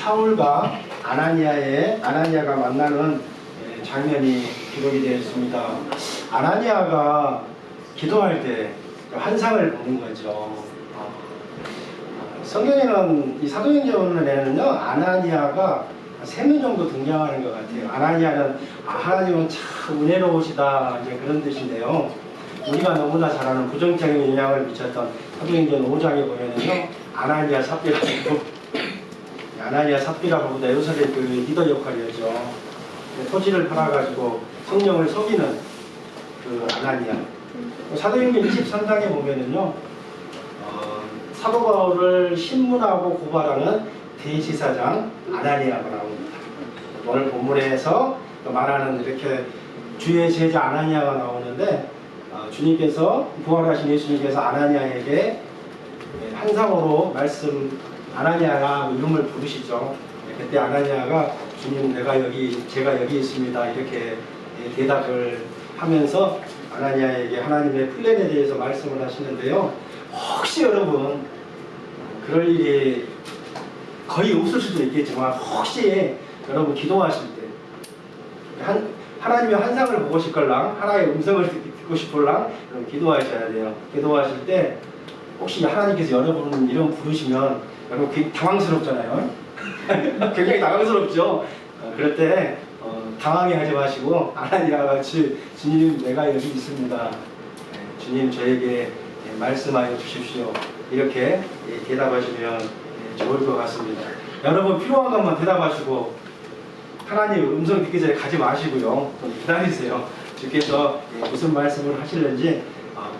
사울과 아나니아가 만나는 장면이 기록이 되어 있습니다. 아나니아가 기도할 때 환상을 보는 거죠. 성경에는 이 사도행전에는요, 아나니아가 3명 정도 등장하는 것 같아요. 아나니아는 하나님은 참 은혜로우시다, 이제 그런 뜻인데요. 우리가 너무나 잘 아는 부정적인 영향을 미쳤던 사도행전 5장에 보면은요, 아나니아 삽비라 부부다 예루살렘 그 리더 역할이었죠. 토지를 팔아가지고 성령을 속이는 그 아나니아. 사도행전 23장에 보면은요, 사도 바울을 신문하고 고발하는 대지사장 아나니아가 나옵니다. 오늘 본문에서 말하는 이렇게 주의 제자 아나니아가 나오는데, 주님께서 부활하신 예수님께서 아나니아에게 환상으로 아나니아가 이름을 부르시죠. 그때 아나니아가 주님 제가 여기 있습니다 이렇게 대답을 하면서 아나니아에게 하나님의 플랜에 대해서 말씀을 하시는데요. 혹시 여러분 그럴 일이 거의 없을 수도 있겠지만 혹시 여러분 기도하실 때 하나님의 환상을 보고 싶걸랑 하나의 음성을 듣고 싶을랑 기도하셔야 돼요. 기도하실 때 혹시 하나님께서 여러분 이름 부르시면 여러분 굉장히 당황스럽잖아요. 굉장히 당황스럽죠. 그럴 때 당황해하지 마시고 아나니아와 같이 주님 내가 여기 있습니다. 주님 저에게 말씀하여 주십시오. 이렇게 대답하시면 좋을 것 같습니다. 여러분 필요한 것만 대답하시고 하나님 음성 듣기 전에 가지 마시고요. 좀 기다리세요. 주께서 무슨 말씀을 하실는지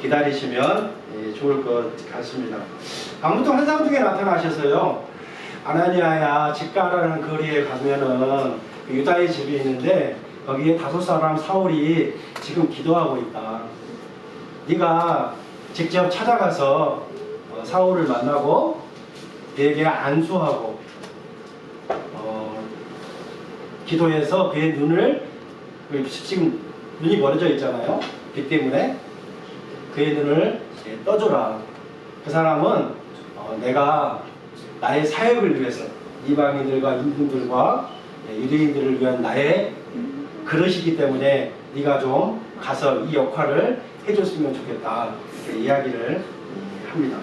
기다리시면 좋을 것 같습니다. 아무튼 환상 중에 나타나셔서요. 아나니아야 집가라는 거리에 가면은 유다의 집이 있는데 거기에 5사람 사울이 지금 기도하고 있다. 네가 직접 찾아가서 사울을 만나고 그에게 안수하고 기도해서 그의 눈을 지금 눈이 멀어져 있잖아요. 빛 때문에 그의 눈을 떠줘라. 그 사람은 내가 나의 사역을 위해서 이방인들과 인분들과 유대인들을 위한 나의 그릇이기 때문에 네가 좀 가서 이 역할을 해줬으면 좋겠다. 이렇게 이야기를 합니다.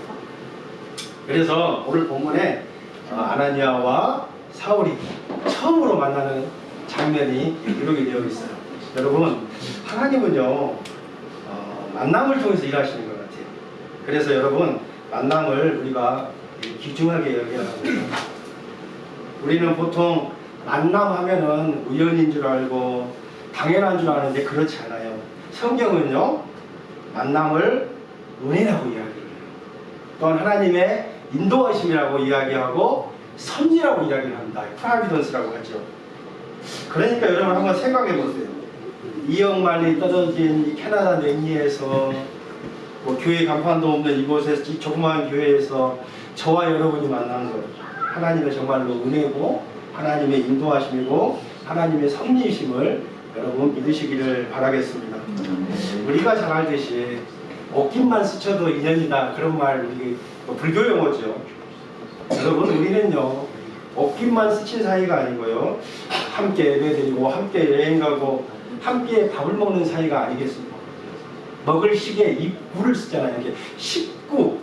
그래서 오늘 본문에 아나니아와 사울이 처음으로 만나는 장면이 기록이 되어 있어요. 여러분 하나님은요 만남을 통해서 일하시는 것 같아요. 그래서 여러분 만남을 우리가 귀중하게 여겨야 합니다. 우리는 보통 만남하면은 우연인 줄 알고 당연한 줄 아는데 그렇지 않아요. 성경은요 만남을 은혜라고 이야기해요. 또한 하나님의 인도하심이라고 이야기하고 섭리라고 이야기를 합니다. 프라비던스라고 하죠. 그러니까 여러분 한번 생각해 보세요. 2억 마일이 떨어진 이 캐나다 냉리에서 교회 간판도 없는 이곳에서 이 조그마한 교회에서 저와 여러분이 만난 것 하나님의 정말로 은혜고 하나님의 인도하심이고 하나님의 섭리이심을 여러분 믿으시기를 바라겠습니다. 우리가 잘 알듯이 옷깃만 스쳐도 인연이다 그런 말 우리 불교 용어죠. 여러분 우리는요 옷깃만 스친 사이가 아니고요 함께 예배드리고 함께 여행가고 함께 밥을 먹는 사이가 아니겠습니까? 먹을 시계 입구를 쓰잖아요. 이렇게 식구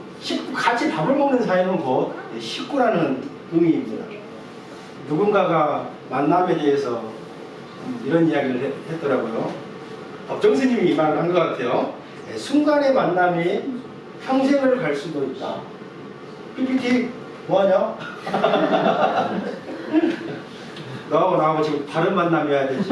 같이 밥을 먹는 사이는 곧 식구라는 의미입니다. 누군가가 만남에 대해서 이런 이야기를 했더라고요. 법정스님이 이 말을 한 것 같아요. 순간의 만남이 평생을 갈 수도 있다. PPT 뭐하냐? 너하고 지금 다른 만남이어야 되지.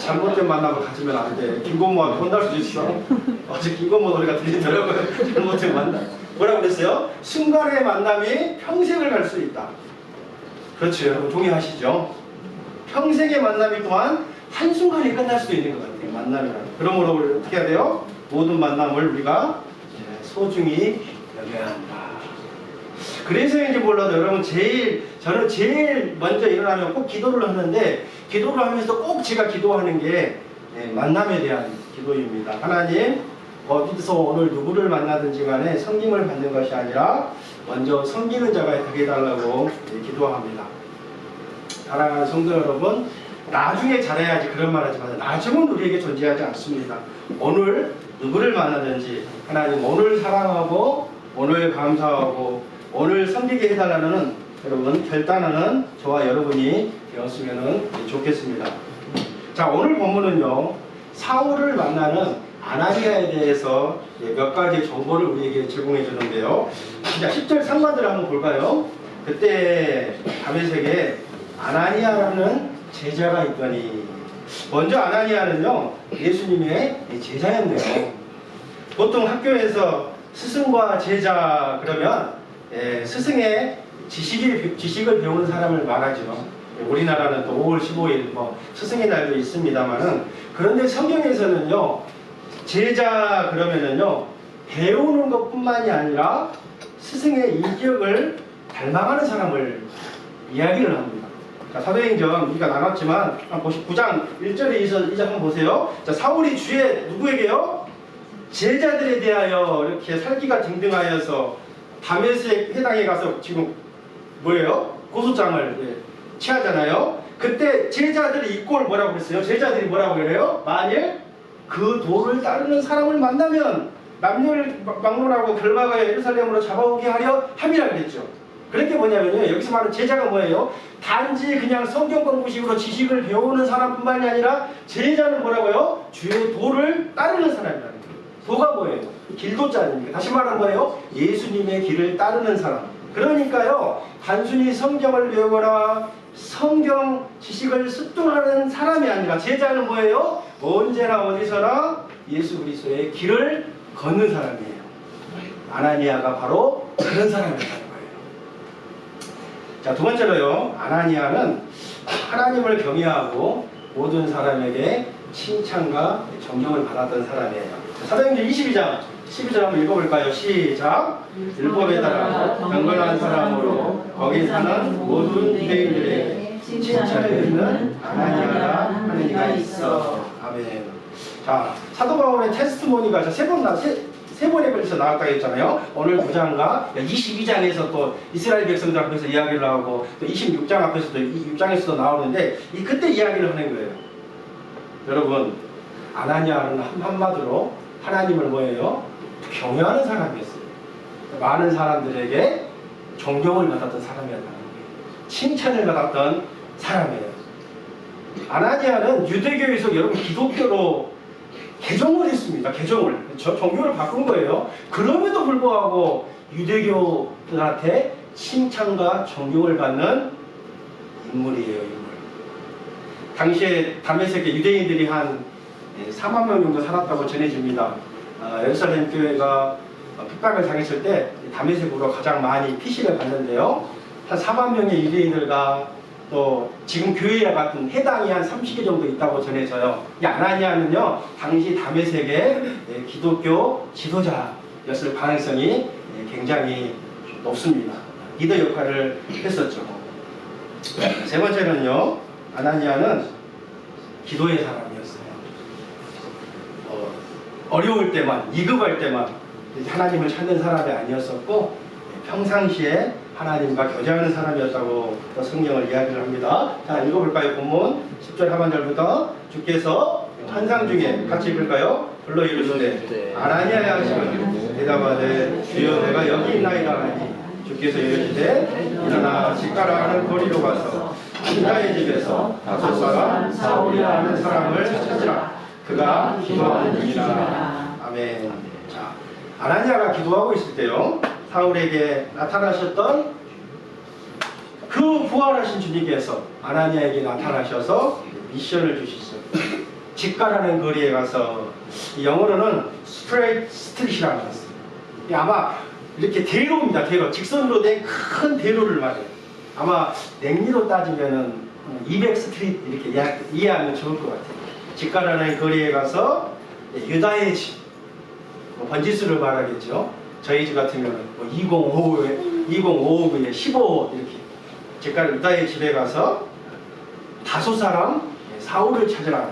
잘못된 만남을 가지면 안 돼. 김건모한테 혼날 수도 있어. 어제 김건모 노래가 들리더라고요. 잘못된 만남. 뭐라고 그랬어요? 순간의 만남이 평생을 갈 수 있다. 그렇죠. 여러분 동의하시죠? 평생의 만남이 또한 한순간에 끝날 수도 있는 것 같아요. 만남이라는. 그러므로 우리 어떻게 해야 돼요? 모든 만남을 우리가 소중히 여겨야 한다. 그래서인지 몰라도 여러분 저는 제일 먼저 일어나면 꼭 기도를 하는데 기도를 하면서 꼭 제가 기도하는 게 만남에 대한 기도입니다. 하나님 어디서 오늘 누구를 만나든지 간에 섬김을 받는 것이 아니라 먼저 섬기는 자가 되게 해달라고 기도합니다. 사랑하는 성도 여러분, 나중에 잘해야지 그런 말 하지 마세요. 나중은 우리에게 존재하지 않습니다. 오늘 누구를 만나든지 하나님 오늘 사랑하고 오늘 감사하고 오늘 섬기게 해달라는 여러분 결단하는 저와 여러분이 되었으면 좋겠습니다. 자, 오늘 본문은요, 사울을 만나는 아나니아에 대해서 몇 가지 정보를 우리에게 제공해 주는데요. 자, 10절 상관들을 한번 볼까요? 그때 다메섹에 아나니아라는 제자가 있더니, 먼저 아나니아는요 예수님의 제자였네요. 보통 학교에서 스승과 제자 그러면 스승의 지식을 배우는 사람을 말하죠. 우리나라는 또 5월 15일 스승의 날도 있습니다만은, 그런데 성경에서는요 제자 그러면은요 배우는 것뿐만이 아니라 스승의 인격을 닮아가는 사람을 이야기를 합니다. 자, 사도행전 우리가 나눴지만 9장 1절에 이제 한번 보세요. 자, 사울이 주의 누구에게요? 제자들에 대하여 이렇게 살기가 등등하여서 다메섹 회당에 가서 지금 뭐예요? 고소장을 취하잖아요. 그때 제자들이 이 꼴 뭐라고 그랬어요? 제자들이 뭐라고 그래요? 만일 그 도를 따르는 사람을 만나면 남녀를 막론하고 결박하여 예루살렘으로 잡아오게 하려 함이라 그랬죠. 그렇게 뭐냐면요, 여기서 말하는 제자가 뭐예요? 단지 그냥 성경 공부식으로 지식을 배우는 사람뿐만이 아니라 제자는 뭐라고요? 주의 도를 따르는 사람이라는 거예요. 도가 뭐예요? 길도자 아닙니까? 다시 말하면 뭐예요? 예수님의 길을 따르는 사람. 그러니까요, 단순히 성경을 배우거나 성경 지식을 습득하는 사람이 아니라 제자는 뭐예요? 언제나 어디서나 예수 그리스도의 길을 걷는 사람이에요. 아나니아가 바로 그런 사람이라는 거예요. 자, 두 번째로요, 아나니아는 하나님을 경외하고 모든 사람에게 칭찬과 존경을 받았던 사람이에요. 사도행전 22장 12절 한번 읽어볼까요? 시작. 율법에 따라 경건한 사람으로 거기 사는 모든 유대인들에게 칭찬을 듣는 아나니아라 하는 이가 있어. 아멘. 자, 사도 바울의 테스트모니가 세 번에 걸쳐서 나왔다고 했잖아요. 오늘 9장과 22장에서 또 이스라엘 백성들 앞에서 이야기를 하고 또 26장 앞에서도 6장에서도 나오는데 그때 이야기를 하는 거예요. 여러분, 아나니아는 한마디로 하나님을 뭐예요? 경외하는 사람이었어요. 많은 사람들에게 존경을 받았던 사람이었다는 거예요. 칭찬을 받았던 사람이에요. 아나니아는 유대교에서 여러분 기독교로 개종을 했습니다. 개종을. 종교를 바꾼 거예요. 그럼에도 불구하고 유대교들한테 칭찬과 존경을 받는 인물이에요. 인물. 당시에 다메섹에 유대인들이 한 4만 명 정도 살았다고 전해집니다. 예루살렘 교회가 핍박을 당했을 때 다메섹으로 가장 많이 피신을 받는데요. 한 4만 명의 유대인들과 또 지금 교회와 같은 해당이 한 30개 정도 있다고 전해져요. 이 아나니아는요 당시 다메섹의 기독교 지도자였을 가능성이 굉장히 높습니다. 리더 역할을 했었죠. 세 번째는요, 아나니아는 기도의 사람이었어요. 어려울 때만, 위급할 때만 하나님을 찾는 사람이 아니었었고 평상시에 하나님과 교제하는 사람이었다고 성경을 이야기를 합니다. 자, 읽어볼까요? 본문 10절 하반절부터 주께서 환상 중에 같이 읽을까요? 불러 이르시되 아나니아야 하시거늘 대답하되 주여 내가 여기 있나이다 하니 주께서 이르시되 일어나 직가라 하는 거리로 가서 유다의 집에서 다섯 사람 사울이라 하는 사람을 찾으라. 그가 기도하는 중이라. 아멘. 자, 아나니아가 기도하고 있을 때요, 사울에게 나타나셨던 그 부활하신 주님께서 아나니아에게 나타나셔서 미션을 주셨어요. 직가라는 거리에 가서, 영어로는 스트레이트 스트릿이라고 했어요. 아마 이렇게 대로입니다. 대로. 직선으로 된 큰 대로를 말해요. 아마 냉리로 따지면은 200 스트리트 이렇게 이해하면 좋을 것 같아요. 직가라는 거리에 가서 유다의 집, 번지수를 말하겠죠. 저희 집 같으면 2059에 15 이렇게 직가 유다의 집에 가서 다섯 사람 사울을 찾으라.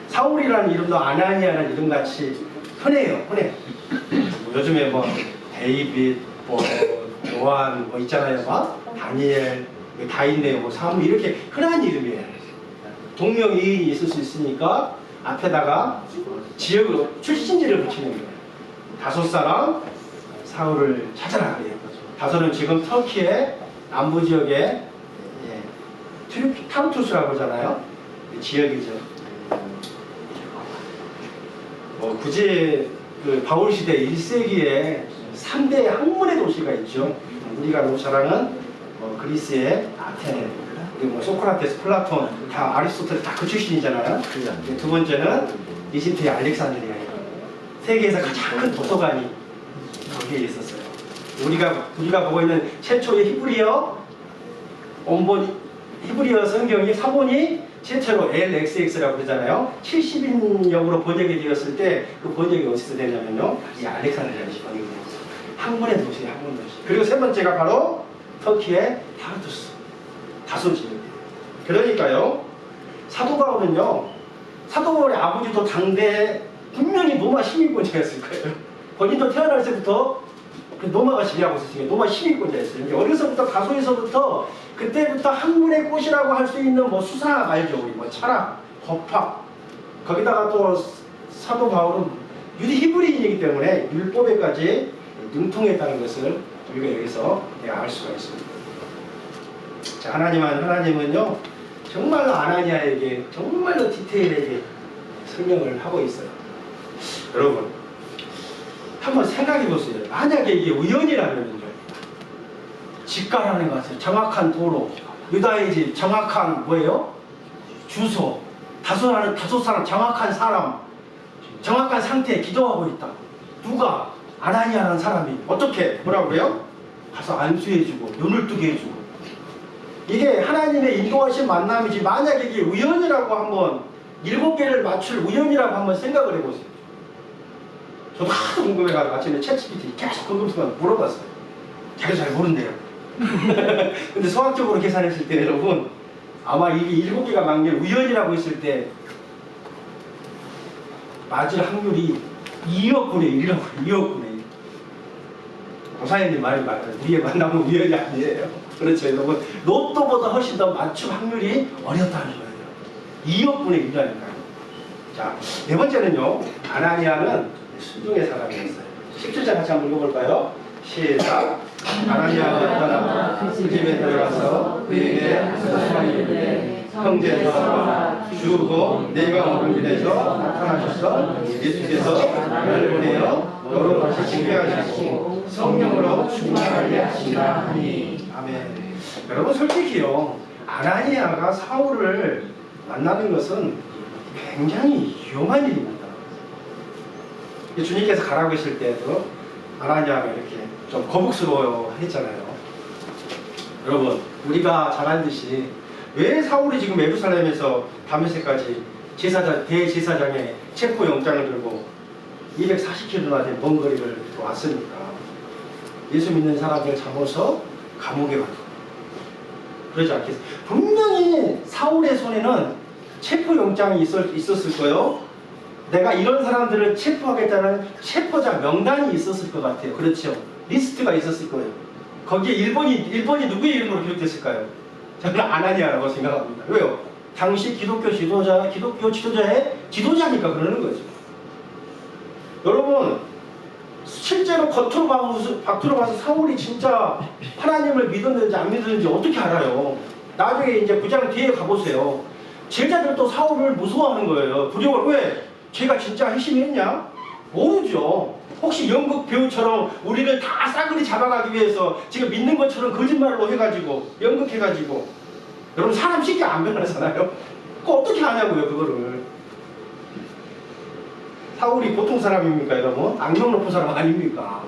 사울이라는 이름도 아나니아라는 이름같이 흔해요. 흔해. 요즘에 데이빗, 요한 있잖아요. 다니엘, 다 있네요. 뭐 사무 이렇게 흔한 이름이에요. 동명이인이 있을 수 있으니까 앞에다가 지역으로 출신지를 붙이는 거예요. 다섯 사람 사울을 찾아라 그래요. 다섯은 지금 터키의 남부 지역에 타르투스라고 하잖아요. 지역이죠. 굳이 그 바울 시대 1세기에 3대 학문의 도시가 있죠. 우리가 너무 잘 아는 그리스의 아테네, 그리고 소크라테스, 플라톤, 다 아리스토텔 다 그 출신이잖아요. 두 번째는 이집트의 알렉산드리아예요. 세계에서 가장 큰 도서관이 거기에 있었어요. 우리가 보고 있는 최초의 히브리어 원본 히브리어 성경이 사본이 최초로 LXX라고 그러잖아요. 70인역으로 번역이 되었을 때 그 번역이 어디서 되냐면요, 이 알렉산드리아에서 번역이 되었어요. 학문의 도시, 학문 도시. 그리고 세 번째가 바로 터키의 타르투스, 다소지역이에요. 그러니까요, 사도 바울은요, 사도 바울의 아버지도 당대에 분명히 로마 시민권자였을 거예요. 본인도 태어날 때부터 로마가 지배하고 있었으니까 로마 시민권자였어요. 어려서부터 다소에서부터 그때부터 학문의 꽃이라고 할 수 있는 뭐 수사학 알죠, 우리 뭐 철학, 법학, 거기다가 또 사도 바울은 유리 히브리인이기 때문에 율법에까지 능통했다는 것을 우리가 여기서 알 수가 있습니다. 자, 하나님은요 정말로 아나니아에게 정말로 디테일하게 설명을 하고 있어요. 여러분 한번 생각해 보세요. 만약에 이게 우연이라면요, 집가라는 것은 정확한 도로, 유다의 집 정확한 뭐예요? 주소, 다섯 사람 정확한 사람, 정확한 상태에 기도하고 있다. 누가? 아나니아라는 사람이 어떻게 뭐라고 그래요? 가서 안수해주고 눈을 뜨게 해주고. 이게 하나님의 인도하신 만남이지, 만약에 이게 우연이라고 한번 7개를 맞출 우연이라고 한번 생각을 해보세요. 저도 하도 궁금해가지고 아침에 챗GPT 계속 궁금해서 물어봤어요. 자기도 잘 모른대요. 근데 수학적으로 계산했을 때 여러분, 아마 이게 7개가 맞는 우연이라고 했을 때 맞을 확률이 2억 분의 1이라고 해요. 2억 분의 1. 고사님님 말이 맞아요. 우리의 만남은 우연이 아니에요. 그렇죠 여러분. 로또보다 훨씬 더 맞출 확률이 어렵다는 거예요. 2억 분의 1이라니까요. 자, 네 번째는요, 아나니아는 순종의 사람이었어요. 17장 같이 한번 읽어볼까요? 시작. 아나니아가 떠나 그 집에 들어가서 그에게 말씀하시되 형제들아 주고 내가 오는 길에서 나타나셔서 예수께서 나를 보내어 너로 다시 징계하시고 성령으로 충만하게 하시라 하니. 아멘. 여러분 솔직히요, 아나니아가 사울을 만나는 것은 굉장히 위험한 일입니다. 주님께서 가라고 하실 때도 아나니아가 이렇게 좀 거북스러워 했잖아요. 여러분 우리가 잘 알듯이 왜 사울이 지금 예루살렘에서 다메섹까지 대제사장의 체포영장을 들고 240km나 된 먼 거리를 왔습니까? 예수 믿는 사람들 잡아서 감옥에 가두고 그러지 않겠어요? 분명히 사울의 손에는 체포영장이 있었을 거예요. 내가 이런 사람들을 체포하겠다는 체포자 명단이 있었을 것 같아요. 그렇죠? 리스트가 있었을 거예요. 거기에 1번이 누구의 이름으로 기록됐을까요? 저는 아나니아라고 생각합니다. 왜요? 당시 기독교 지도자의 지도자니까 그러는 거죠. 여러분 실제로 겉으로 봐서 사울이 진짜 하나님을 믿었는지 안 믿었는지 어떻게 알아요? 나중에 이제 9장 뒤에 가보세요. 제자들도 사울을 무서워하는 거예요. 두려워. 왜? 쟤가 진짜 핵심이 했냐? 모르죠. 혹시 연극 배우처럼 우리를 다 싸그리 잡아가기 위해서 지금 믿는 것처럼 거짓말로 해가지고 연극해가지고. 여러분 사람 쉽게 안 변하잖아요. 그거 어떻게 하냐고요 그거를. 사울이 보통 사람입니까 여러분? 악명 높은 사람 아닙니까?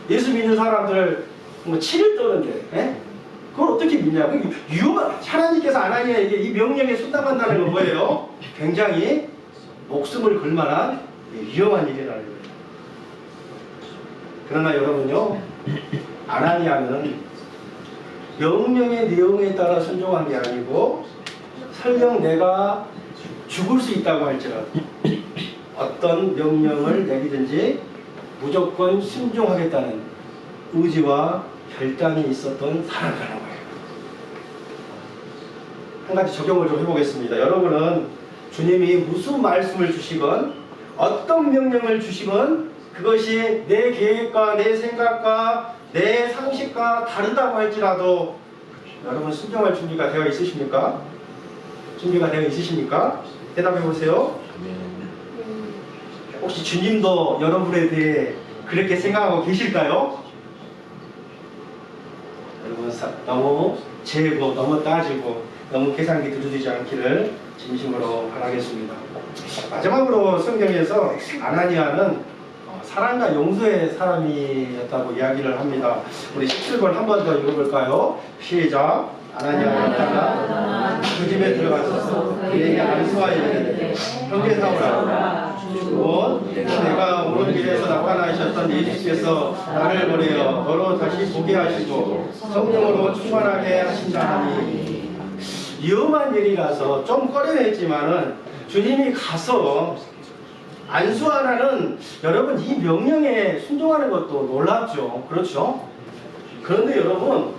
예수 믿는 사람들 뭐 치를 떠는데 에? 그걸 어떻게 믿냐고. 하나님께서 아나니아에게 이 명령에 순답한다는 건 뭐예요? 굉장히 목숨을 걸 만한 위험한 일이라는 거예요. 그러나 여러분요, 아나니아는 명령의 내용에 따라 순종한 게 아니고 설령 내가 죽을 수 있다고 할지라도 어떤 명령을 내리든지 무조건 순종하겠다는 의지와 결단이 있었던 사람이라는 거예요. 한 가지 적용을 좀 해보겠습니다. 여러분은 주님이 무슨 말씀을 주시건 어떤 명령을 주시건 그것이 내 계획과 내 생각과 내 상식과 다르다고 할지라도 여러분 순종할 준비가 되어 있으십니까? 준비가 되어 있으십니까? 대답해 보세요. 혹시 주님도 여러분에 대해 그렇게 생각하고 계실까요? 여러분 너무 재고 너무 따지고 너무 계산기 두드리지 않기를 진심으로 바라겠습니다. 마지막으로 성경에서 아나니아는 사랑과 용서의 사람이었다고 이야기를 합니다. 우리 17번 한 번 더 읽어볼까요? 시작. 아나니아가 그 집에 들어가서 그에게 안수하여 이르되 형제 사울아 곧 내가 오는 길에서 나타나셨던 예수께서 나를 보내어 너로 다시 보게 하시고 성령으로 충만하게 하신다 하니 위험한 일이라서 좀 꺼려했지만은 주님이 가서 안수하라는 여러분 이 명령에 순종하는 것도 놀랍죠. 그렇죠? 그런데 여러분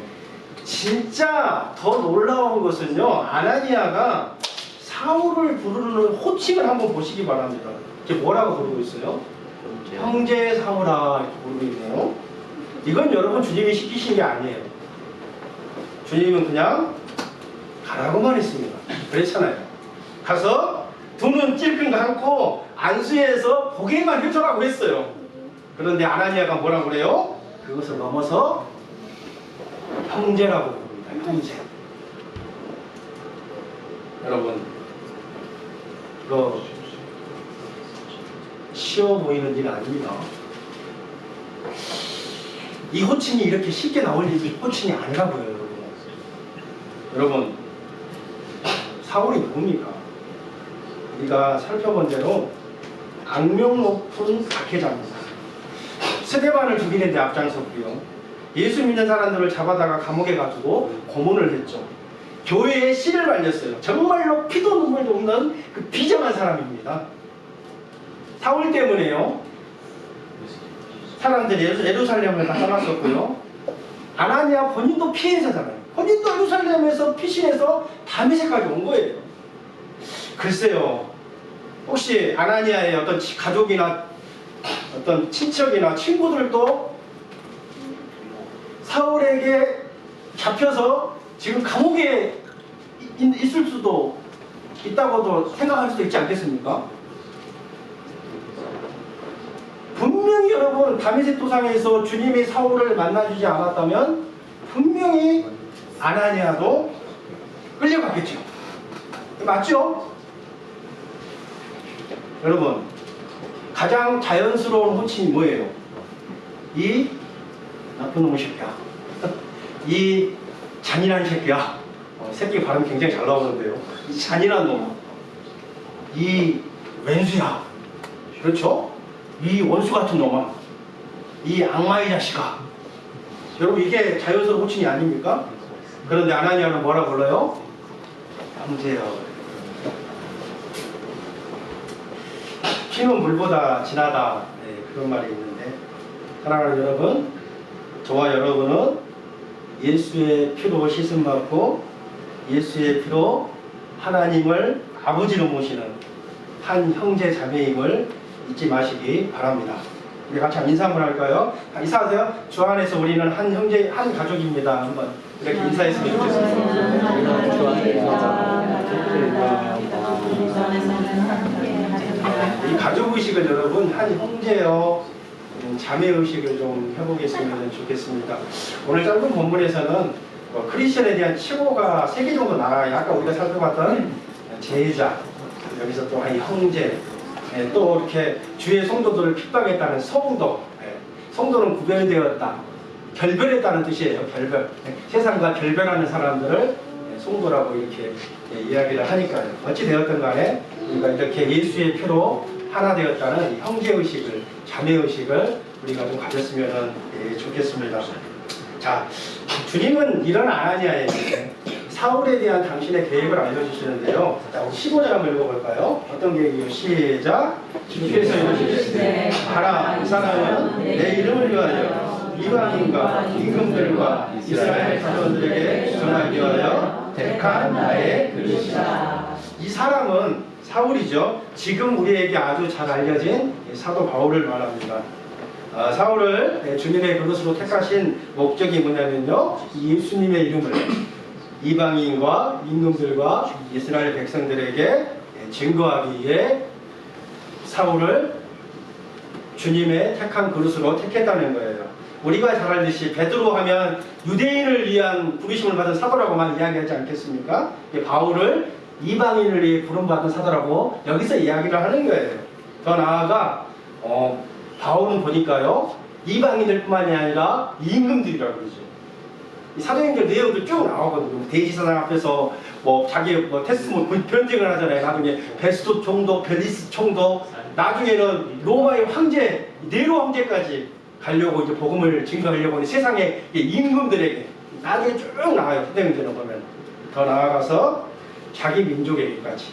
진짜 더 놀라운 것은요, 아나니아가 사울을 부르는 호칭을 한번 보시기 바랍니다. 이게 뭐라고 부르고 있어요? 형제 사울아 이렇게 부르고 있네요. 이건 여러분 주님이 시키신 게 아니에요. 주님은 그냥 가라고만 했습니다. 그랬잖아요. 가서 두 눈 찔끔 감고 안수해서 보게만 해줘라고 했어요. 그런데 아나니아가 뭐라고 그래요? 그것을 넘어서 형제라고 부릅니다. 형제. 여러분 이거 쉬워 보이는 일 아닙니다. 이 호칭이 이렇게 쉽게 나올 일이 호칭이 아니라고요. 여러분 사울이 누굽니까? 우리가 살펴본 대로 악명 높은 박해자입니다. 스데반을 죽이는 데 앞장섰고요. 예수 믿는 사람들을 잡아다가 감옥에 가지고 고문을 했죠. 교회에 씨를 발렸어요. 정말로 피도 눈물도 없는 그 비정한 사람입니다. 사울 때문에요. 사람들이 예루살렘을 다 떠났었고요. 아나니아 본인도 피해자잖아요. 본인도 예루살렘에서 피신해서 다메섹까지 온 거예요. 글쎄요. 혹시 아나니아의 어떤 가족이나 어떤 친척이나 친구들도 사울에게 잡혀서 지금 감옥에 있을 수도 있다고도 생각할 수도 있지 않겠습니까? 분명히 여러분 다메섹 도상에서 주님이 사울을 만나주지 않았다면 분명히 아나니아도 끌려갔겠죠. 맞죠? 여러분 가장 자연스러운 호칭이 뭐예요? 이 나쁜 놈의 새끼야. 이 잔인한 새끼야. 새끼 발음 굉장히 잘 나오는데요. 이 잔인한 놈. 이 왼수야. 그렇죠? 이 원수 같은 놈아. 이 악마의 자식아. 여러분 이게 자연스러운 호칭이 아닙니까? 그런데 아나니아는 뭐라 불러요? 형제여. 피는 물보다 진하다. 네, 그런 말이 있는데 사랑하는 여러분, 저와 여러분은 예수의 피로 씻음받고 예수의 피로 하나님을 아버지로 모시는 한 형제 자매임을 잊지 마시기 바랍니다. 우리 같이 인사 한번 할까요? 인사하세요. 주 안에서 우리는 한 형제, 한 가족입니다. 한번 이렇게 인사했으면 좋겠습니다. 이 가족의식을 여러분 한 형제요 자매의식을 좀 해보겠으면 좋겠습니다. 오늘 짧은 본문에서는 크리스천에 대한 칭호가 3개 정도 나와요. 아까 우리가 살펴봤던 제자, 여기서 또 한 형제, 또 이렇게 주의 성도들을 핍박했다는 성도, 성도는 구별되었다, 결별했다는 뜻이에요. 결별, 세상과 결별하는 사람들을 성도라고 이렇게 이야기를 하니까요. 어찌 되었든 간에 우리가 이렇게 예수의 피로 하나 되었다는 형제의식을, 자매의식을 우리가 좀 가졌으면 좋겠습니다. 자, 주님은 이런 아나니아에게 사울에 대한 당신의 계획을 알려주시는데요. 자, 우리 15절 한번 읽어볼까요? 어떤 계획이요? 시작! 주께서 이르시되 가라, 이 사람은 내 이름을 위하여 이방인과 임금들과 이스라엘 자손들에게 전하기 위하여 택한 나의 그릇이라. 이 사람은 사울이죠. 지금 우리에게 아주 잘 알려진 사도 바울을 말합니다. 사울을 주님의 그릇으로 택하신 목적이 뭐냐면요, 예수님의 이름을 이방인과 임금들과 이스라엘 백성들에게 증거하기 위해 사울을 주님의 택한 그릇으로 택했다는 거예요. 우리가 잘 알듯이 베드로 하면 유대인을 위한 부르심을 받은 사도라고만 이야기하지 않겠습니까? 바울을 이방인을 위해 부름받은 사도라고 여기서 이야기를 하는 거예요. 더 나아가 바울은 보니까요, 이방인들 뿐만이 아니라 임금들이라고 그러죠. 이 사도행전 내용도 쭉 나오거든요. 대지사장 앞에서 자기 변증을 하잖아요. 나중에 베스도 총독, 벨리스 총독, 나중에는 로마의 황제, 네로 황제까지 가려고 이제 복음을 증거하려고 하는 세상의 임금들에게 나중에 쭉 나와요. 사도행전을 보면. 더 나아가서 자기 민족에게까지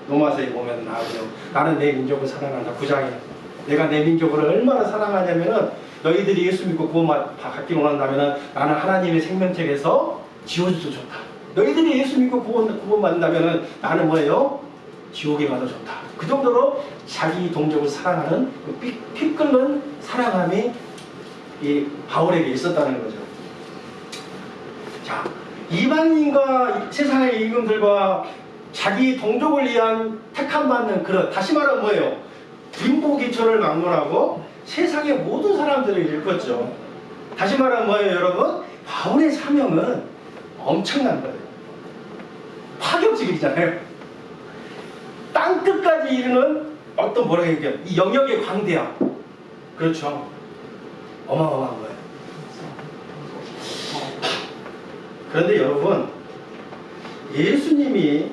로마서에 보면 나오죠. 나는 내 민족을 사랑한다. 9장에 내가 내 민족을 얼마나 사랑하냐면은 너희들이 예수 믿고 구원 받기 원한다면은 나는 하나님의 생명책에서 지워줘도 좋다. 너희들이 예수 믿고 구원 받는다면은 나는 뭐예요? 지옥에 가도 좋다. 그 정도로 자기 동족을 사랑하는 피 끓는 사랑함이 이 바울에게 있었다는 거죠. 자, 이방인과 세상의 임금들과 자기 동족을 위한 택함받는 그릇, 다시 말하면 뭐예요? 빈부귀천을 막론하고 세상의 모든 사람들을 일컫죠. 다시 말하면 뭐예요, 여러분? 바울의 사명은 엄청난 거예요. 파격적이잖아요. 땅끝까지 이르는 어떤 뭐라고 얘기해요? 이 영역의 광대함. 그렇죠. 어마어마한 거예요. 그런데 여러분, 예수님이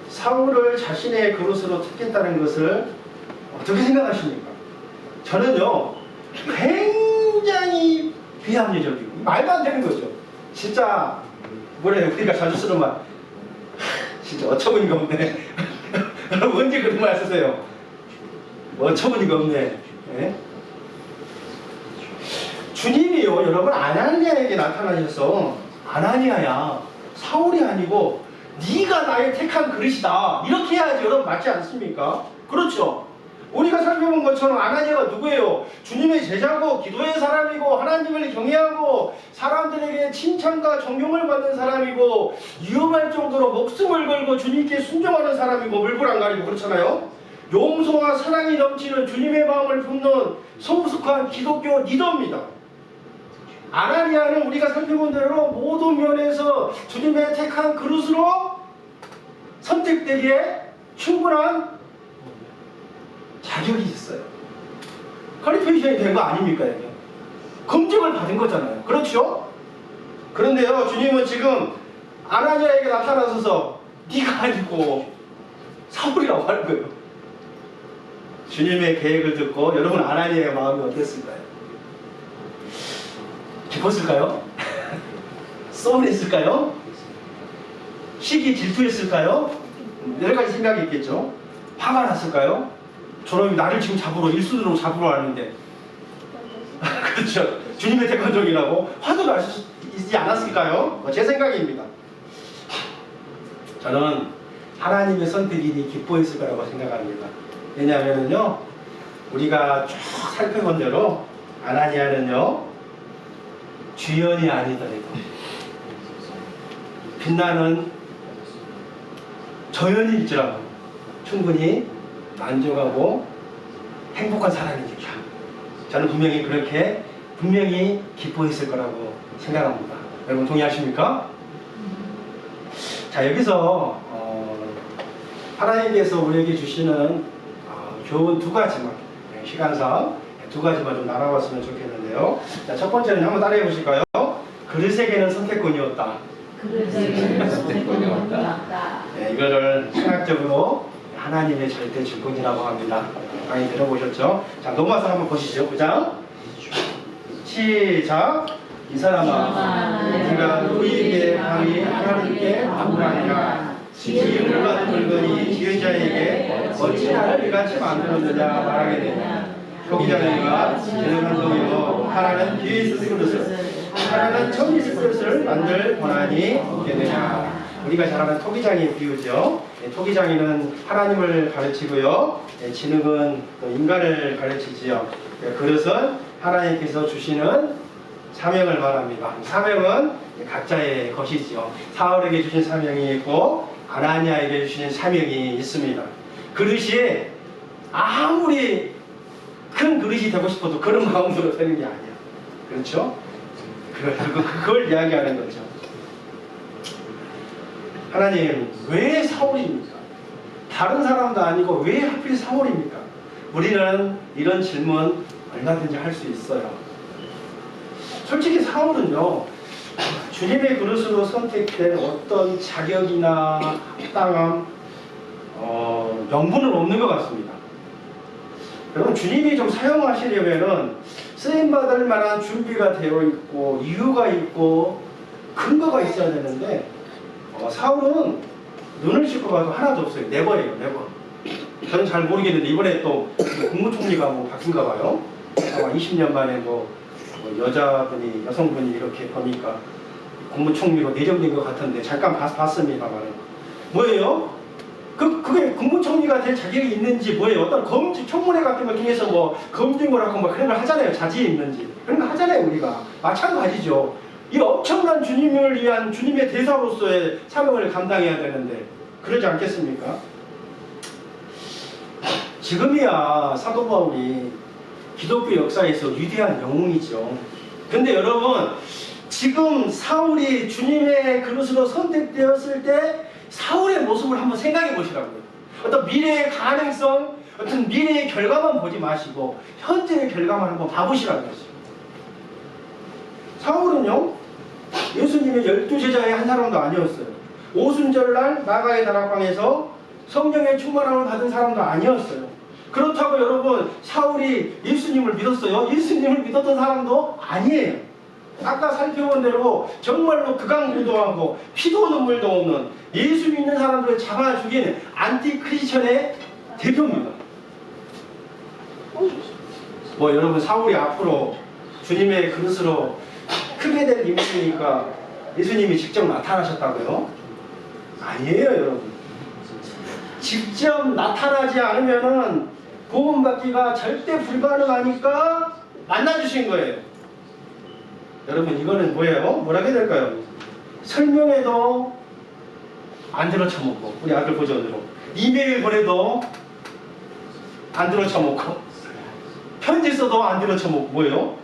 사울을 자신의 그릇으로 택했다는 것을 어떻게 생각하십니까? 저는요, 굉장히 비합리적이고 말도 안 되는 거죠. 진짜 뭐래요? 우리가 자주 쓰는 말, 진짜 어처구니가 없네. 여러분 언제 그런 말 쓰세요? 어처구니가 없네. 네? 주님이요, 여러분 아나니아에게 나타나셔서 아나니아야, 사울이 아니고 네가 나의 택한 그릇이다, 이렇게 해야지 여러분, 맞지 않습니까? 그렇죠? 우리가 살펴본 것처럼 아나니아가 누구예요? 주님의 제자고 기도의 사람이고 하나님을 경외하고 사람들에게 칭찬과 존경을 받는 사람이고 위험할 정도로 목숨을 걸고 주님께 순종하는 사람이고 물불 안 가리고 그렇잖아요. 용서와 사랑이 넘치는 주님의 마음을 품는 성숙한 기독교 리더입니다. 아나니아는 우리가 살펴본 대로 모든 면에서 주님의 택한 그릇으로 선택되기에 충분한 자격이 있어요. 퀄리피케이션이 된 거 아닙니까? 이게? 검증을 받은 거잖아요. 그렇죠? 그런데요, 주님은 지금 아나니아에게 나타나셔서 네가 아니고 사울이라고 하는 거예요. 주님의 계획을 듣고 여러분 아나니아의 마음이 어땠을까요? 기뻤을까요? 서운했을까요? 시기 질투했을까요? 여러 가지 생각이 있겠죠. 화가 났을까요? 저놈이 나를 지금 일순으로 잡으러 왔는데 그렇죠. 주님의 택한 종이라고 화도 날 수 있지 않았을까요? 제 생각입니다. 저는 하나님의 선택이니 기뻐했을 거라고 생각합니다. 왜냐하면요, 우리가 쭉 살펴본 대로 아나니아는요, 주연이 아니더라도 빛나는 저연일지라도 충분히 만족하고 행복한 사람이니까 저는 분명히 기뻐했을 거라고 생각합니다. 여러분 동의하십니까? 자, 여기서 하나님께서 우리에게 주시는 교훈 두 가지만, 시간상 두 가지만 좀 나눠봤으면 좋겠는데요. 자, 첫 번째는 한번 따라해 보실까요? 그릇에게는 선택권이었다. 그릇에게는 선택권이었다. 네, 이거를 신학적으로 하나님의 절대 주권이라고 합니다. 많이 들어보셨죠? 자, 로마서 한번 보시죠. 9장 시작. 이 사람아, 네가 누구에게 감히 하나님께 반문하느냐? 지음을 받은 물건이 지은 자에게 어찌나 이같이 만들었느냐 말하게 되냐? 초기자는가 지는 운동이고 하나는 뒤에 있을 그릇을, 하나는 처음 있을 그릇을 만들 권한이 있게 되냐? 우리가 잘 아는 토기장의 비유죠. 토기장이는 하나님을 가르치고요. 진흙은 또 인간을 가르치지요. 그릇은 하나님께서 주시는 사명을 말합니다. 사명은 각자의 것이지요. 사울에게 주신 사명이 있고 아나니아에게 주신 사명이 있습니다. 그릇이 아무리 큰 그릇이 되고 싶어도 그런 마음으로 되는 게 아니야. 그렇죠? 그걸 이야기하는 거죠. 하나님, 왜 사울입니까? 다른 사람도 아니고 왜 하필 사울입니까? 우리는 이런 질문 얼마든지 할 수 있어요. 솔직히 사울은요, 주님의 그릇으로 선택된 어떤 자격이나 합당함, 명분은 없는 것 같습니다. 여러분, 주님이 좀 사용하시려면은 쓰임받을 만한 준비가 되어 있고 이유가 있고 근거가 있어야 되는데 사울은 눈을 씻고 봐도 하나도 없어요. 네버예요. 네버. 저는 잘 모르겠는데 이번에 또 국무총리가 뭐 바뀐가 봐요. 아마 20년 만에 뭐 여성분이 이렇게 보니까 국무총리로 내정된 것 같은데 잠깐 봤습니다만 뭐예요? 그게 국무총리가 될 자격이 있는지 뭐예요? 어떤 검증, 청문회 같은 거 통해서 뭐 검증을 하고 뭐 그런 걸 하잖아요. 자질이 있는지. 그런 거 하잖아요, 우리가. 마찬가지죠. 이 엄청난 주님을 위한 주님의 대사로서의 사명을 감당해야 되는데 그러지 않겠습니까? 지금이야 사도 바울이 기독교 역사에서 위대한 영웅이죠. 근데 여러분, 지금 사울이 주님의 그릇으로 선택되었을 때 사울의 모습을 한번 생각해 보시라고요. 어떤 미래의 가능성, 어떤 미래의 결과만 보지 마시고 현재의 결과만 한번 봐보시라고요. 사울은요, 예수님의 12제자의 한 사람도 아니었어요. 오순절날 나가의 다락방에서 성령의 충만함을 받은 사람도 아니었어요. 그렇다고 여러분, 사울이 예수님을 믿었어요? 예수님을 믿었던 사람도 아니에요. 아까 살펴본 대로 정말로 극악무도하고 피도 눈물도 없는 예수 믿는 사람들을 잡아 죽이는 안티크리스천의 대표입니다. 뭐 여러분, 사울이 앞으로 주님의 그릇으로 크게 될 인물이니까 예수님이 직접 나타나셨다고요? 아니에요, 여러분. 직접 나타나지 않으면은 구원받기가 절대 불가능하니까 만나주신 거예요. 여러분, 이거는 뭐예요? 뭐라고 해야 될까요? 설명해도 안 들어쳐먹고, 우리 아들 버전으로 이메일 보내도 안 들어쳐먹고, 편지 써도 안 들어쳐먹고, 뭐예요?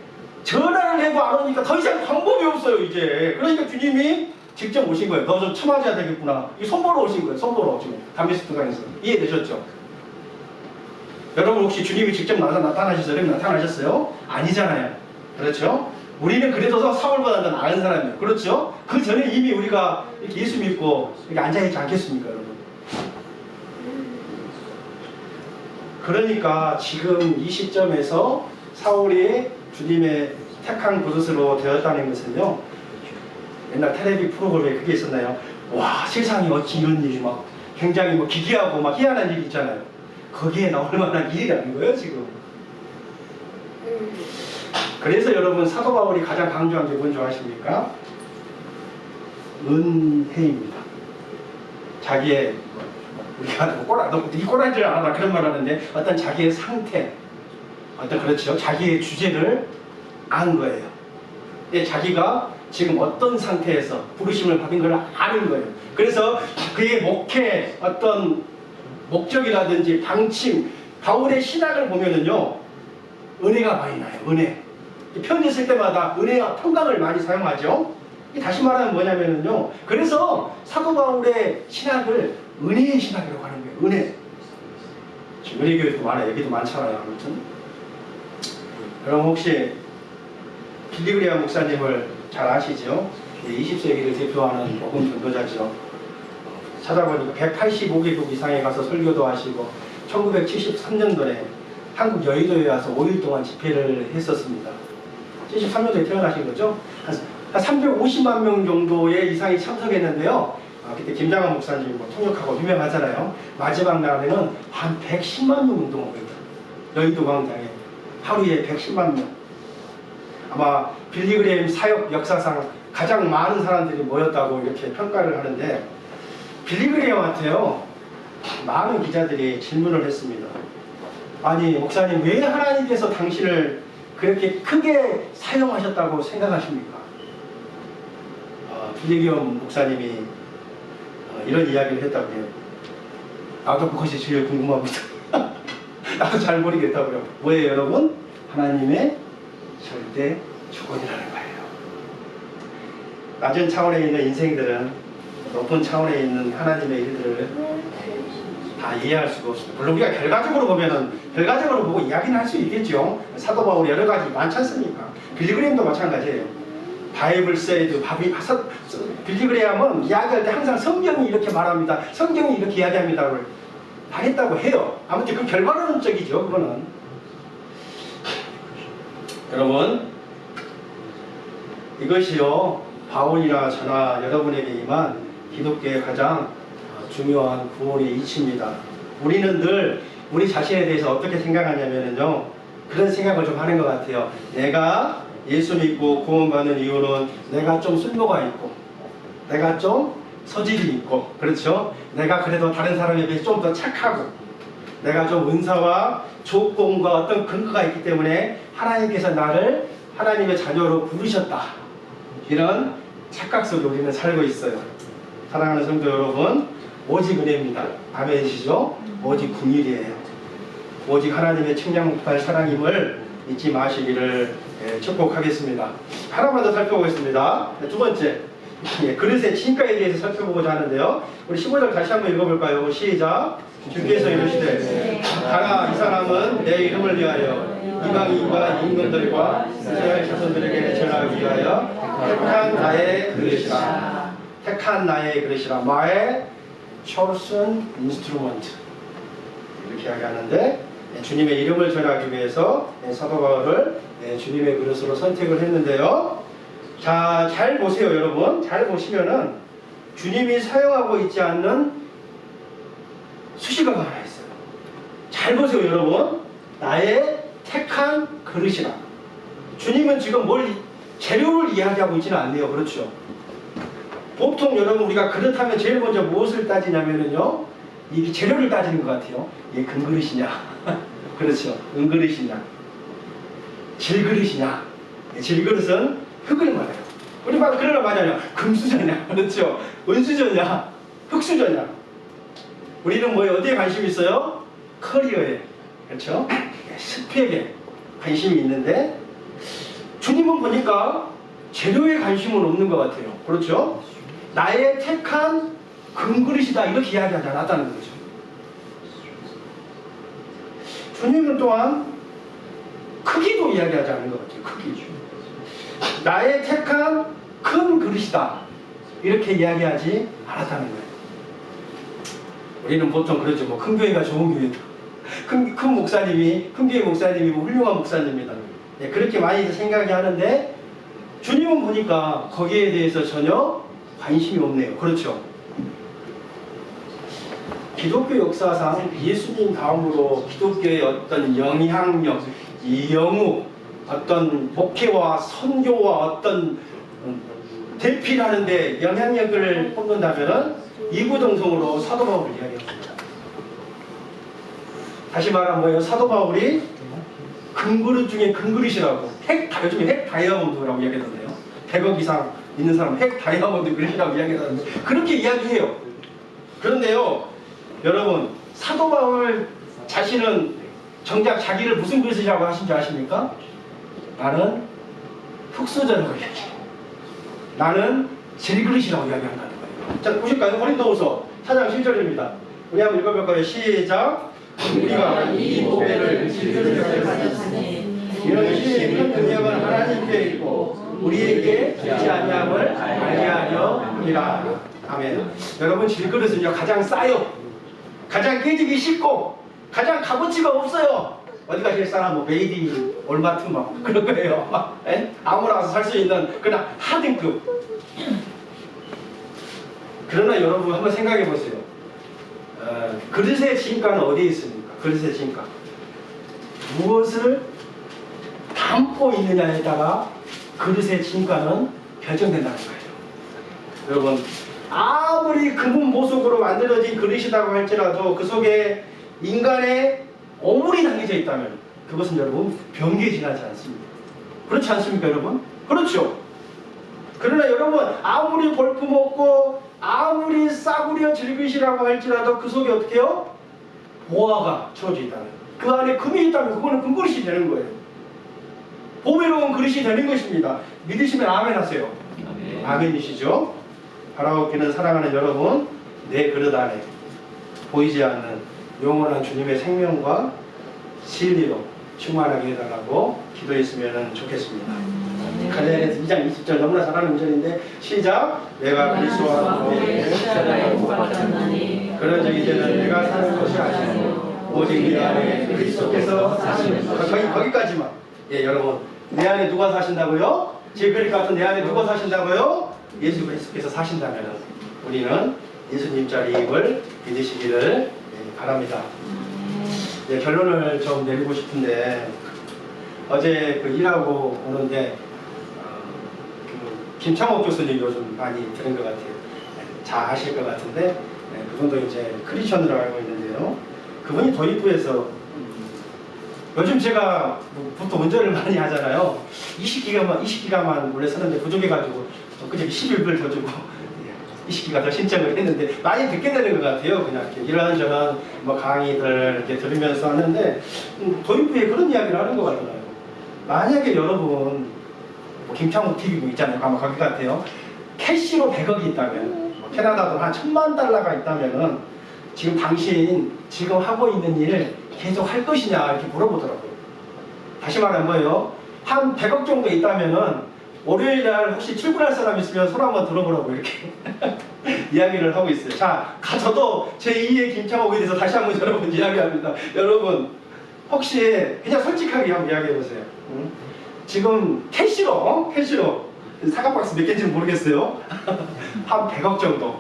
전화를 해도 안 오니까 더 이상 방법이 없어요, 이제. 그러니까 주님이 직접 오신 거예요. 너 좀 참아줘야 되겠구나. 이 손보러 오신 거예요. 손보러 지금 담메스크강에서. 이해되셨죠? 여러분, 혹시 주님이 직접 나타나셨어요? 나타나셨어요? 아니잖아요. 그렇죠? 우리는 그래도 사울보다 더 나은 사람이에요. 그렇죠? 그 전에 이미 우리가 이렇게 예수 믿고 이렇게 앉아있지 않겠습니까, 여러분? 그러니까 지금 이 시점에서 사울이 주님의 택한 그릇으로 되었다는 것은요, 옛날 텔레비 프로그램에 그게 있었나요? 와, 세상에 어찌 이런 일이 막 굉장히 뭐 기괴하고 막 희한한 일이 있잖아요. 거기에 나올 만한 일이라는 거예요, 지금. 그래서 여러분, 사도 바울이 가장 강조한 게 뭔지 아십니까? 은혜입니다. 자기의, 우리가 이 꼬라인 줄 알아, 그런 말 하는데, 어떤 자기의 상태, 어떤, 그렇죠, 자기의 주제를 안 거예요. 자기가 지금 어떤 상태에서 부르심을 받은 걸 아는 거예요. 그래서 그의 목회 어떤 목적이라든지 방침, 바울의 신학을 보면은요, 은혜가 많이 나요. 은혜. 편지 쓸 때마다 은혜와 평강을 많이 사용하죠. 다시 말하면 뭐냐면은요, 그래서 사도 바울의 신학을 은혜의 신학이라고 하는 거예요. 은혜. 지금 은혜교회도 많아요. 여기도 많잖아요. 아무튼 여러분, 혹시 빌리그레아 목사님을 잘 아시죠? 20세기를 대표하는 복음 전도자죠. 찾아보니까 185개국 이상에 가서 설교도 하시고 1973년도에 한국 여의도에 와서 5일 동안 집회를 했었습니다. 73년도에 태어나신 거죠? 한 350만 명 정도의 이상이 참석했는데요. 그때 김장한 목사님 뭐 통역하고 유명하잖아요. 마지막 날에는 한 110만 명 운동하고 있다. 여의도 광장에 하루에 110만 명. 아마 빌리그레임 사역 역사상 가장 많은 사람들이 모였다고 이렇게 평가를 하는데, 빌리그레엄한테요 많은 기자들이 질문을 했습니다. 아니 목사님 왜 하나님께서 당신을 그렇게 크게 사용하셨다고 생각하십니까? 빌리그레엄 목사님이 이런 이야기를 했다고 해요. 나도 그것이 제일 궁금합니다. 나도 잘 모르겠다고요. 뭐예요 여러분? 하나님의 절대 주권이라는 거예요. 낮은 차원에 있는 인생들은 높은 차원에 있는 하나님의 일들을 다 이해할 수가 없습니다. 물론 우리가 결과적으로 보고 이야기는 할 수 있겠죠. 사도 바울 여러 가지 많지 않습니까? 빌리그레엄도 마찬가지예요. 바이블 세이드 빌리그레엄은 이야기할 때 항상 성경이 이렇게 말합니다. 성경이 이렇게 이야기합니다. 말했다고 해요. 아무튼 그 결과론적이죠. 그거는. 여러분 이것이요 바울이나 저나 여러분에게 임한 기독교의 가장 중요한 구원의 이치입니다. 우리는 늘 우리 자신에 대해서 어떻게 생각하냐면요 그런 생각을 좀 하는 것 같아요. 내가 예수 믿고 구원받는 이유는 내가 좀 쓸모가 있고 내가 좀 소질이 있고 그렇죠? 내가 그래도 다른 사람에 비해 좀 더 착하고 내가 좀 은사와 조건과 어떤 근거가 있기 때문에 하나님께서 나를 하나님의 자녀로 부르셨다. 이런 착각 속에 우리는 살고 있어요. 사랑하는 성도 여러분 오직 은혜입니다. 아멘이시죠? 오직 긍휼이에요. 오직 하나님의 측량못할 사랑임을 잊지 마시기를 축복하겠습니다. 하나만 더 살펴보겠습니다. 두 번째 그릇의 진가에 대해서 살펴보고자 하는데요. 우리 15절 다시 한번 읽어볼까요? 시작. 주께서 이르시되 가라 이 사람은 내 이름을 위하여 이방인과 임금들과 이스라엘 자손들에게 전하기 위하여 택한 나의 그릇이라. 택한 나의 그릇이라. My chosen instrument 이렇게 이야기하는데 주님의 이름을 전하기 위해서 사도 바울을 주님의 그릇으로 선택을 했는데요. 자, 잘 보세요 여러분. 잘 보시면은 주님이 사용하고 있지 않는 수식어가 하나 있어요. 잘 보세요 여러분. 나의 택한 그릇이라. 주님은 지금 재료를 이야기하고 있지는 않네요. 그렇죠? 보통 여러분 우리가 그릇 하면 제일 먼저 무엇을 따지냐면요 이 재료를 따지는 것 같아요. 이게 금그릇이냐 그렇죠. 은그릇이냐 질그릇이냐. 질그릇은 흙을 말해요. 우리가 그러나 말하냐 금수저냐 그렇죠. 은수저냐 흙수저냐. 우리는 뭐에 어디에 관심이 있어요? 커리어에 그렇죠. 스펙에 관심이 있는데 주님은 보니까 재료에 관심은 없는 것 같아요. 그렇죠. 나의 택한 금그릇이다 이렇게 이야기하지 않았다는 거죠. 주님은 또한 크기도 이야기하지 않는 것 같아요. 크기. 나의 택한 큰 그릇이다 이렇게 이야기하지 않았다는 거예요. 우리는 보통 그러죠. 뭐 큰 교회가 좋은 교회다. 큰 교회 목사님이 뭐 훌륭한 목사님이다. 네, 그렇게 많이 생각이 하는데 주님은 보니까 거기에 대해서 전혀 관심이 없네요. 그렇죠. 기독교 역사상 예수님 다음으로 기독교의 어떤 영향력, 영우, 어떤 목회와 선교와 어떤 대피하는데 영향력을 뽑는다면 이구동성으로 사도 바울을 이야기합니다. 다시 말하면 뭐예요? 사도 바울이 금그릇 중에 금그릇이라고 요즘에 핵 다이아몬드라고 이야기하던데요. 100억 이상 있는 사람 핵 다이아몬드 그릇이라고 이야기하는데 그렇게 이야기해요. 그런데요 여러분 사도 바울 자신은 정작 자기를 무슨 그릇이라고 하신 줄 아십니까? 나는 흙수저라고 이야기해요. 나는 질그릇이라고 이야기한다는 거예요. 자 보실까요? 고린도후서 4장 7절입니다. 우리 한번 읽어볼까요? 시작. 우리가 이 보배를 질그릇에 가졌으니 이런 시의 큰 능력은 하나님께 있고 우리에게 있지 아니함을 알게 하려 함이라. 아멘. 여러분 질그릇은요 가장 싸요. 가장 깨지기 쉽고 가장 값어치가 없어요. 어디 가실 사람 뭐 메이드 올마트 막 그런 거예요. 아무나 와서 살 수 있는 그냥 하등급. 그러나 여러분 한번 생각해 보세요. 그릇의 진가는 어디에 있습니까? 그릇의 진가. 무엇을 담고 있느냐에 따라 그릇의 진가는 결정된다는 거예요. 여러분 아무리 금은 보석으로 만들어진 그릇이라고 할지라도 그 속에 인간의 오물이 담겨져 있다면 그것은 여러분 병기에 지나지 않습니다. 그렇지 않습니까 여러분? 그렇죠. 그러나 여러분 아무리 볼품없고 아무리 싸구려 질빛이라고 할지라도 그 속에 어떻게 해요? 보화가 채워져 있다면, 그 안에 금이 있다면 그거는 금그릇이 되는 거예요. 보배로운 그릇이 되는 것입니다. 믿으시면 아멘 하세요. 아멘이시죠? 바라옵기는 사랑하는 여러분, 내 그릇 안에 보이지 않는 영원한 주님의 생명과 진리로 충만하게 해달라고 기도했으면 좋겠습니다. 갈라디아서 2장 20절 너무나 잘하는 문절인데 시작. 내가 그리스도와 함께 십자가에 못 박혔나니 그런즉 이제는 내가 사는 것이 아니고 오직 내 안에 그리스도께서 사시는 것. 거기까지만. 예, 여러분 내 안에 누가 사신다고요? 제 그릇 같은 내 안에 누가 사신다고요? 예수 그리스도께서 사신다면 우리는 예수님 자리임을 믿으시기를 바랍니다. 예, 결론을 좀 내리고 싶은데 어제 그 일하고 오는데 김창옥 교수님 요즘 많이 들은 것 같아요. 잘 아실 것 같은데 그분도 이제 크리스천으로 알고 있는데요. 그분이 도입부에서 요즘 제가 보통 운전을 많이 하잖아요. 20기가만 원래 쓰는데 부족해가지고 그저께 11불 더 주고 20기가 더 신청을 했는데 많이 듣게 되는 것 같아요. 그냥 이렇게 이런저런 뭐 강의들 이렇게 들으면서 하는데 도입부에 그런 이야기를 하는 것 같더라고요. 만약에 여러분 김창욱 TV 있잖아요. 아마 거기 같아요. 캐시로 100억이 있다면 캐나다 돈 한 1000만 달러가 있다면은 지금 당신 지금 하고 있는 일 계속 할 것이냐 이렇게 물어보더라고요. 다시 말하면 뭐예요? 한 100억 정도 있다면은 월요일날 혹시 출근할 사람 있으면 손 한번 들어보라고 이렇게 이야기를 하고 있어요. 자, 저도 제2의 김창옥에 대해서 다시 한번 여러분 이야기합니다. 여러분 혹시 그냥 솔직하게 한번 이야기해보세요. 지금 캐시로 사과박스 몇 개인지는 모르겠어요. 한 100억 정도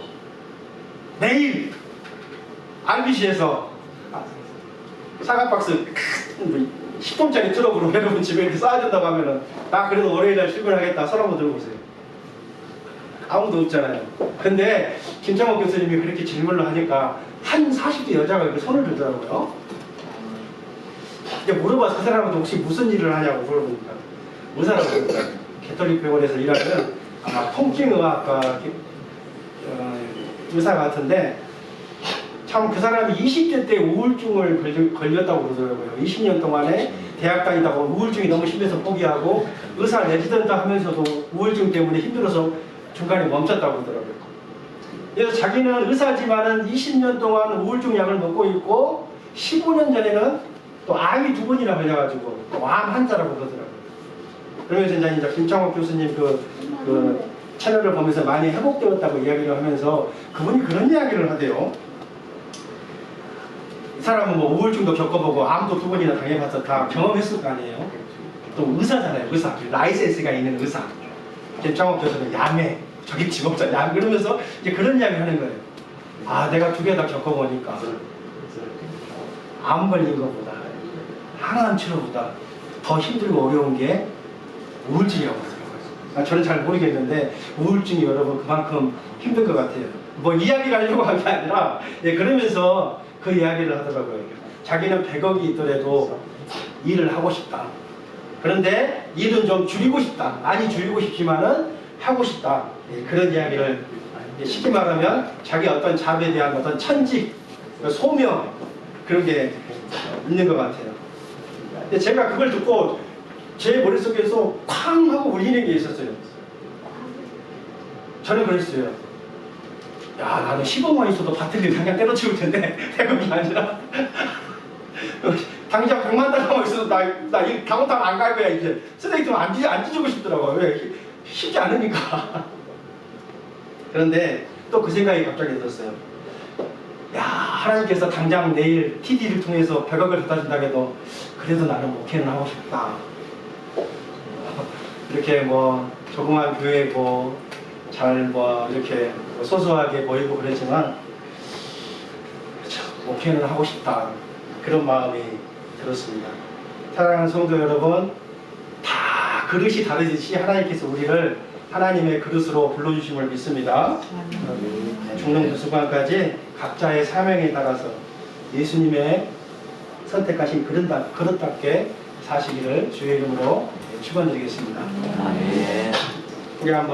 내일 RBC에서 사과박스 10톤짜리 트럭으로 여러분 집에 이렇게 쌓아준다고 하면은 나 그래도 월요일날 출근하겠다 손 한번 들어보세요. 아무도 없잖아요. 근데 김창옥 교수님이 그렇게 질문을 하니까 한 40대 여자가 이렇게 손을 들더라고요. 이제 물어봐서 그 사람한테 혹시 무슨 일을 하냐고 물어보니까 의사라고 그러니까 개톨릭 병원에서 일하는 아마 통증의학과 의사 같은데 참 그 사람이 20대 때 우울증을 걸렸다고 그러더라고요. 20년 동안에 대학 다니다가 우울증이 너무 심해서 포기하고 의사 레지던트 하면서도 우울증 때문에 힘들어서 중간에 멈췄다고 그러더라고요. 그래서 자기는 의사지만은 20년 동안 우울증 약을 먹고 있고 15년 전에는 또 암이 2번이나 걸려가지고 또 암 환자라고 그러더라고요. 그러면서 이제 김창옥 교수님 그 채널을 보면서 많이 회복되었다고 이야기를 하면서 그분이 그런 이야기를 하대요. 이 사람은 뭐 우울증도 겪어보고 암도 2번이나 당해봐서 다 경험했을 거 아니에요. 또 의사잖아요. 의사. 라이센스가 있는 의사. 김창옥 교수는 야매. 저기 직업자 야 그러면서 이제 그런 이야기를 하는 거예요. 아 내가 2개 다 겪어보니까 암 걸린 것보다 항암 치료보다 더 힘들고 어려운 게 우울증이라고 하더라고요. 저는 잘 모르겠는데 우울증이 여러분 그만큼 힘든 것 같아요. 뭐 이야기를 하려고 한 게 아니라 그러면서 그 이야기를 하더라고요. 자기는 100억이 있더라도 일을 하고 싶다. 그런데 일은 좀 줄이고 싶다. 많이 줄이고 싶지만은 하고 싶다. 그런 이야기를 쉽게 말하면 자기 어떤 잡에 대한 어떤 천직, 소명 그런 게 있는 것 같아요. 근데 제가 그걸 듣고 제 머릿속에서 쾅 하고 울리는 게 있었어요. 저는 그랬어요. 야 나는 10억만 있어도 밭을 당장 때려치울 텐데 100억이 아니라 당장 100만 달러만 있어도 나이 강원탕 안 갈 거야 이제. 쓰레기 좀 안 뒤지고 싶더라고요. 왜? 쉽지 않으니까. 그런데 또 그 생각이 갑자기 들었어요. 야 하나님께서 당장 내일 TD를 통해서 100억을 갖다 준다고 해도 그래도 나는 목회는 하고 싶다. 이렇게 뭐 조그만 교회고 잘 뭐 이렇게 소소하게 보이고 그랬지만 그렇죠. 목회는 하고 싶다. 그런 마음이 들었습니다. 사랑하는 성도 여러분, 다 그릇이 다르듯이 하나님께서 우리를 하나님의 그릇으로 불러주심을 믿습니다. 죽는 그 순간까지 각자의 사명에 따라서 예수님의 선택하신 그릇답게 사시기를 주의 이름으로 축원드리겠습니다. 우리 한번